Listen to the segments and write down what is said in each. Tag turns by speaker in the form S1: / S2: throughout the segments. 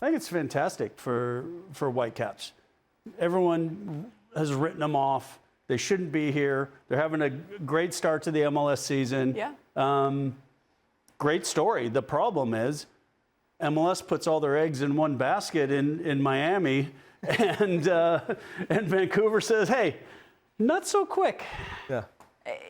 S1: I think it's fantastic for Whitecaps. Everyone has written them off. They shouldn't be here. They're having a great start to the MLS season.
S2: Yeah.
S1: Great story. The problem is MLS puts all their eggs in one basket in Miami, and Vancouver says, hey, not so quick.
S3: Yeah.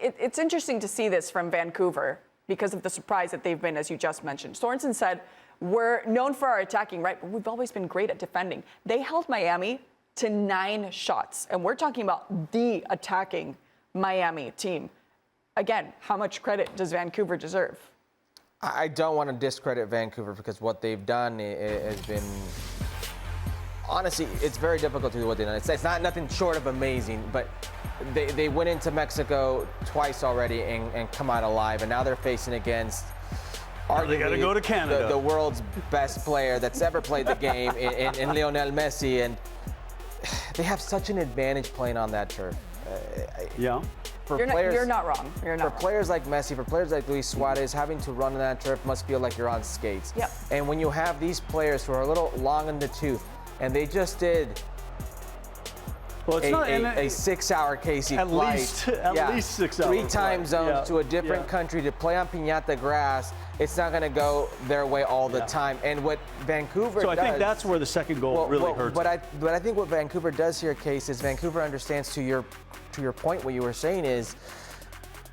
S2: It's interesting to see this from Vancouver because of the surprise that they've been, as you just mentioned. Sorensen said, we're known for our attacking, right? But we've always been great at defending. They held Miami to 9 shots, and we're talking about the attacking Miami team. Again, how much credit does Vancouver deserve?
S3: I don't want to discredit Vancouver because what they've done has been, honestly, it's very difficult to do what they've done. It's not nothing short of amazing, but they went into Mexico twice already and come out alive, and now they're facing against arguably
S1: they got to go to Canada.
S3: The world's best player that's ever played the game in Lionel Messi, and they have such an advantage playing on that turf.
S1: Yeah.
S2: You're not wrong.
S3: For players like Messi, for players like Luis Suarez, having to run on that turf must feel like you're on skates.
S2: Yep.
S3: And when you have these players who are a little long in the tooth, and they just did
S1: Well, it's not
S3: a 6-hour KC flight.
S1: At least 6 hours.
S3: 3 time zones to a different
S1: Yeah.
S3: country to play on piñata grass. It's not going to go their way all the time. And what Vancouver
S1: So
S3: does,
S1: I think that's where the second goal really hurts.
S3: But I think what Vancouver does here, Case, is Vancouver understands to your point, what you were saying is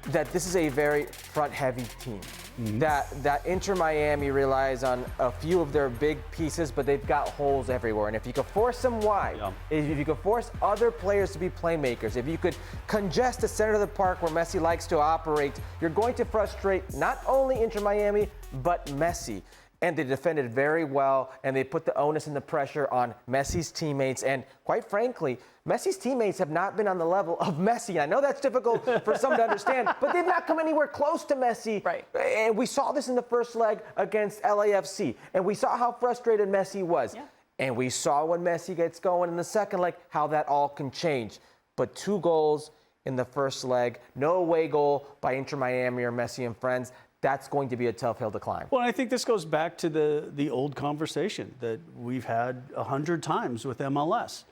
S3: that this is a very front-heavy team. Mm-hmm. That Inter Miami relies on a few of their big pieces, but they've got holes everywhere. And if you could force them wide, if you could force other players to be playmakers, if you could congest the center of the park where Messi likes to operate, you're going to frustrate not only Inter Miami, but Messi. And they defended very well, and they put the onus and the pressure on Messi's teammates. And quite frankly, Messi's teammates have not been on the level of Messi. I know that's difficult for some to understand, but they've not come anywhere close to Messi.
S2: Right.
S3: And we saw this in the first leg against LAFC, and we saw how frustrated Messi was.
S2: Yeah.
S3: And we saw when Messi gets going in the second leg, how that all can change. But 2 goals in the first leg, no away goal by Inter Miami or Messi and friends. That's going to be a tough hill to climb.
S1: Well, I think this goes back to the old conversation that we've had 100 times with MLS.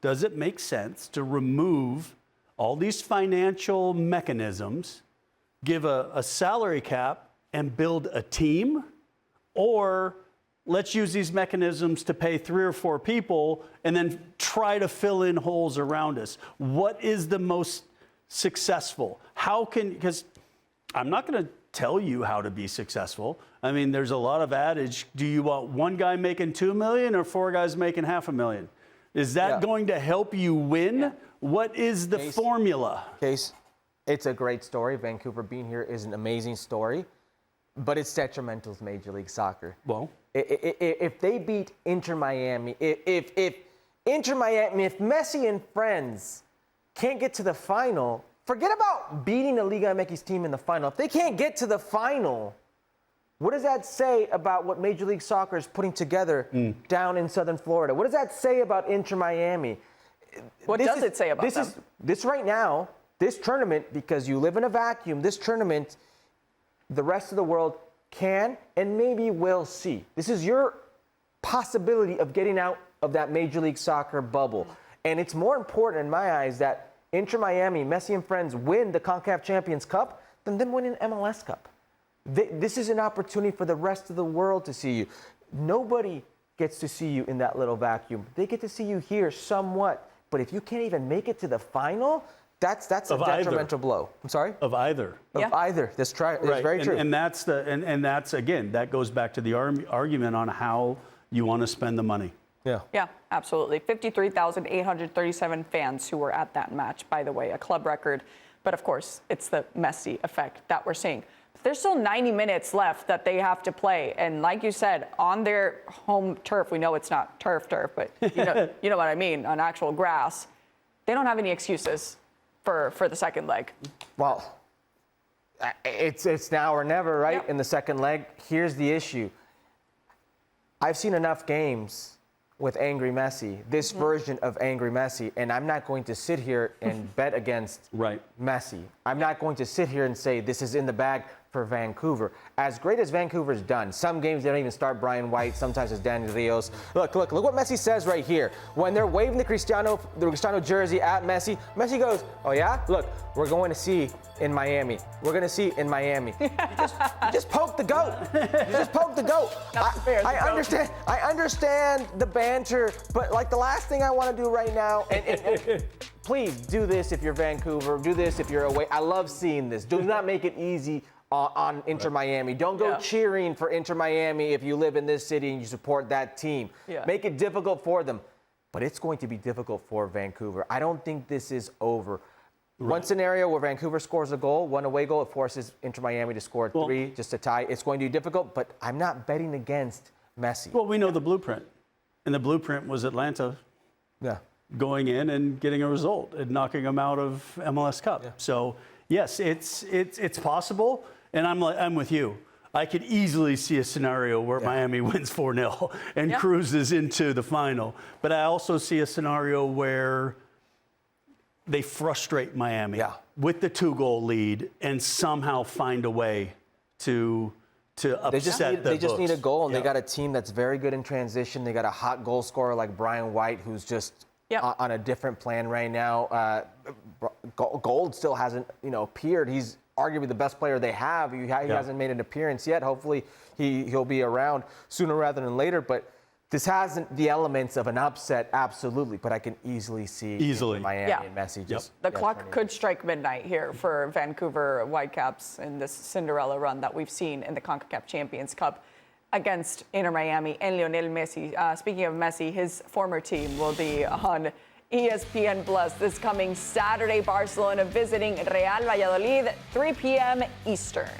S1: Does it make sense to remove all these financial mechanisms, give a salary cap, and build a team? Or let's use these mechanisms to pay 3 or 4 people and then try to fill in holes around us? What is the most successful? Because I'm not going to tell you how to be successful. I mean, there's a lot of adage. Do you want one guy making $2 million or 4 guys making $500,000? Is that going to help you win? Yeah. What is the formula?
S3: Case, it's a great story. Vancouver being here is an amazing story, but it's detrimental to Major League Soccer.
S1: Well,
S3: if they beat Inter Miami, if Messi and friends can't get to the final, forget about beating a Liga MX team in the final. If they can't get to the final, what does that say about what Major League Soccer is putting together down in Southern Florida? What does that say about Inter Miami?
S2: What does it say about them?
S3: This right now, this tournament, because you live in a vacuum, this tournament, the rest of the world can and maybe will see. This is your possibility of getting out of that Major League Soccer bubble. And it's more important in my eyes that Inter Miami, Messi and friends win the Concacaf Champions Cup than them winning MLS Cup. This is an opportunity for the rest of the world to see you. Nobody gets to see you in that little vacuum. They get to see you here somewhat. But if you can't even make it to the final, that's a detrimental blow. I'm sorry?
S1: Of either.
S3: Of either. That's very true.
S1: And that's again, that goes back to the argument on how you want to spend the money.
S2: Yeah, absolutely. 53,837 fans who were at that match, by the way, a club record. But of course, it's the Messi effect that we're seeing. There's still 90 minutes left that they have to play. And like you said, on their home turf, we know it's not turf, but you know what I mean, on actual grass, they don't have any excuses for the second leg.
S3: Well, it's now or never, right? In the second leg, here's the issue. I've seen enough games with Angry Messi, this version of Angry Messi, and I'm not going to sit here and bet against Messi. I'm not going to sit here and say this is in the bag for Vancouver. As great as Vancouver's done, some games they don't even start Brian White, sometimes it's Danny Rios. Look what Messi says right here. When they're waving the Cristiano jersey at Messi, Messi goes, oh yeah? Look, we're going to see in Miami. We're going to see in Miami. You just poked the goat. You just poked the goat. I understand the banter, but like the last thing I want to do right now, and please do this if you're Vancouver, do this if you're away. I love seeing this. Do not make it easy on Inter Miami. Don't go cheering for Inter Miami if you live in this city and you support that team. Make it difficult for them. But it's going to be difficult for Vancouver. I don't think this is over. One scenario where Vancouver scores a goal, one away goal, it forces Inter Miami to score three just to tie. It's going to be difficult, but I'm not betting against Messi.
S1: Well, we know the blueprint. And the blueprint was Atlanta going in and getting a result and knocking them out of MLS Cup. So, yes, it's possible. And I'm with you. I could easily see a scenario where Miami wins 4-0 and cruises into the final. But I also see a scenario where they frustrate Miami with the 2-goal lead and somehow find a way to upset
S3: They just need a goal, and they got a team that's very good in transition. They got a hot goal scorer like Brian White, who's just on a different plan right now. Gold still hasn't, appeared. He's arguably the best player they have. He hasn't made an appearance yet. Hopefully he'll be around sooner rather than later. But this hasn't the elements of an upset, absolutely. But I can easily see Miami and Messi just.
S2: The clock could strike midnight here for Vancouver Whitecaps in this Cinderella run that we've seen in the Concacaf Champions Cup against Inter Miami and Lionel Messi. Speaking of Messi, his former team will be on ESPN Plus this coming Saturday. Barcelona visiting Real Valladolid, 3 p.m. Eastern.